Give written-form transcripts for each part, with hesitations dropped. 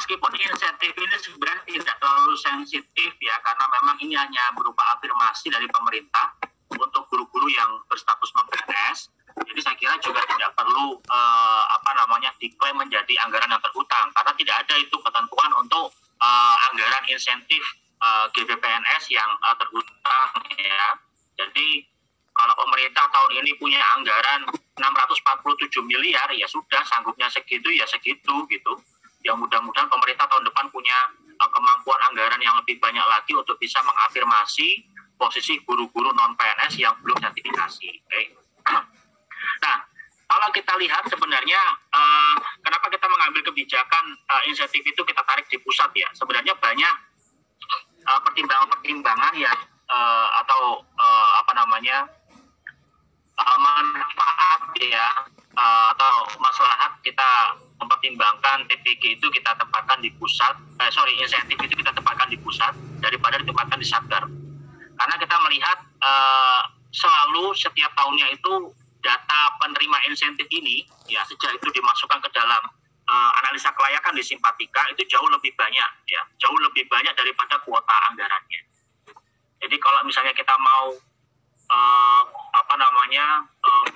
meskipun insentif ini sebenarnya tidak terlalu sensitif ya, karena memang ini hanya berupa afirmasi dari pemerintah untuk guru-guru yang berstatus non-PNS. Jadi saya kira juga tidak perlu diklaim menjadi anggaran yang terhutang, karena tidak ada itu ketentuan untuk anggaran insentif GBPNS yang terhutang ya. Jadi kalau pemerintah tahun ini punya anggaran 647 miliar, ya sudah, sanggupnya segitu ya segitu gitu. Ya mudah-mudahan pemerintah tahun depan punya kemampuan anggaran yang lebih banyak lagi untuk bisa mengafirmasi posisi guru-guru non-PNS yang belum sertifikasi. Okay. Nah, kalau kita lihat sebenarnya kenapa kita mengambil kebijakan insentif itu kita tarik di pusat ya, sebenarnya banyak pertimbangan-pertimbangan yang manfaat ya atau maslahat kita mempertimbangkan TPG itu kita tempatkan di pusat, insentif itu kita tempatkan di pusat daripada ditempatkan di Satker. Karena kita melihat selalu setiap tahunnya itu data penerima insentif ini ya sejak itu dimasukkan ke dalam analisa kelayakan di Simpatika itu jauh lebih banyak ya, jauh lebih banyak daripada kuota anggarannya. Jadi kalau misalnya kita mau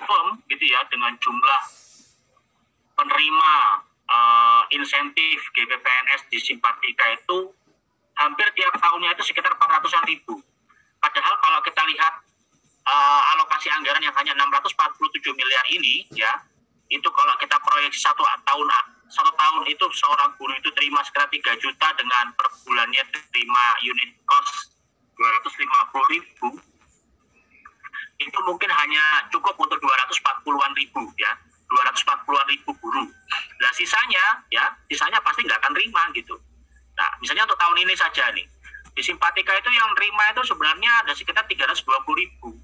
firm gitu ya dengan jumlah penerima insentif GBPNS di Simpatika itu hampir tiap tahunnya itu sekitar 400-an ribu. Padahal kalau kita lihat alokasi anggaran yang hanya 647 miliar ini ya, itu kalau kita proyeksi satu tahun itu seorang guru itu terima sekitar 3 juta dengan per bulannya terima unit cost 250 ribu, itu mungkin hanya cukup untuk 240-an ribu ya, 240-an ribu guru. Nah sisanya pasti nggak akan terima gitu. Nah misalnya untuk tahun ini saja nih, di Simpatika itu yang terima itu sebenarnya ada sekitar 320 ribu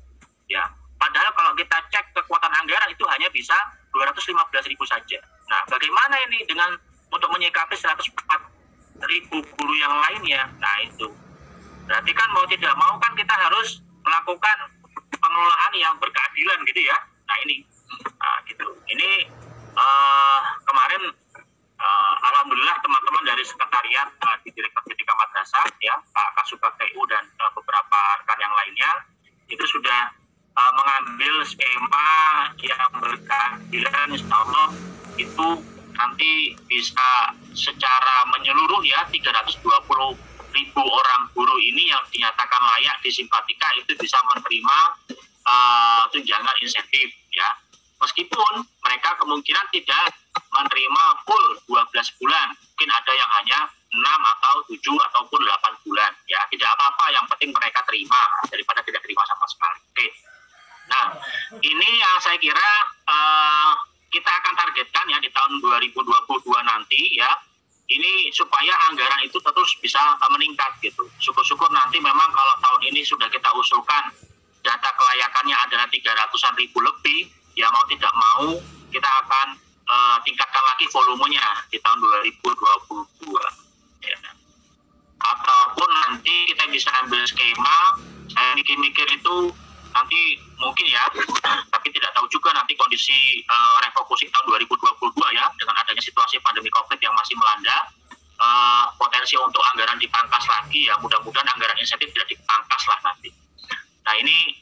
ya. Padahal kalau kita cek kekuatan anggaran itu hanya bisa 215 ribu saja. Nah bagaimana ini dengan untuk menyikapi 104 ribu guru yang lainnya? Nah itu berarti kan mau tidak mau kan kita harus melakukan pengelolaan yang berkeadilan gitu ya. Nah ini gitu. Ini kemarin alhamdulillah teman-teman dari sekretariat di Direktorat Pendidikan Madrasah ya, Pak Kasubag TU dan beberapa rekan yang lainnya itu sudah mengambil skema yang berkeadilan, insya Allah itu nanti bisa secara menyeluruh ya 320 ribu orang guru ini yang dinyatakan layak di Simpatika itu bisa menerima tunjangan insentif ya, meskipun mereka kemungkinan tidak menerima full 12 bulan, mungkin ada yang hanya 6 atau 7 ataupun 8 bulan ya, tidak apa-apa, yang penting mereka terima daripada tidak terima sama sekali. Oke. Nah ini yang saya kira kita akan targetkan ya di tahun 2022 nanti ya, ini supaya anggaran itu terus bisa meningkat gitu. Syukur-syukur nanti memang kalau tahun ini sudah kita usulkan data kelayakannya adalah 300-an ribu lebih, ya mau tidak mau kita akan tingkatkan lagi volumenya di tahun 2022 ya. Ataupun nanti kita bisa ambil skema, saya mikir-mikir itu nanti mungkin ya, tapi tidak tahu juga nanti kondisi refocusing tahun 2022 ya, dengan adanya situasi pandemi COVID yang masih melanda, potensi untuk anggaran dipangkas lagi ya, mudah-mudahan anggaran insentif tidak dipangkas lah nanti. Nah ini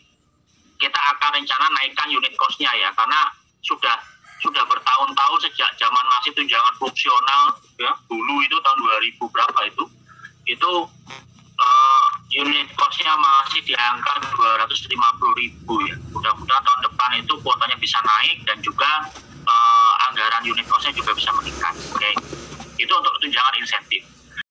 kita akan rencana naikkan unit cost-nya ya, karena sudah bertahun-tahun sejak zaman masih tunjangan fungsional ya, dulu itu tahun 2000 berapa itu unit cost-nya masih di angka 250 ribu ya. Mudah-mudahan tahun depan itu kuotanya bisa naik dan juga anggaran unit cost-nya juga bisa meningkat. Oke. Itu untuk tunjangan insentif.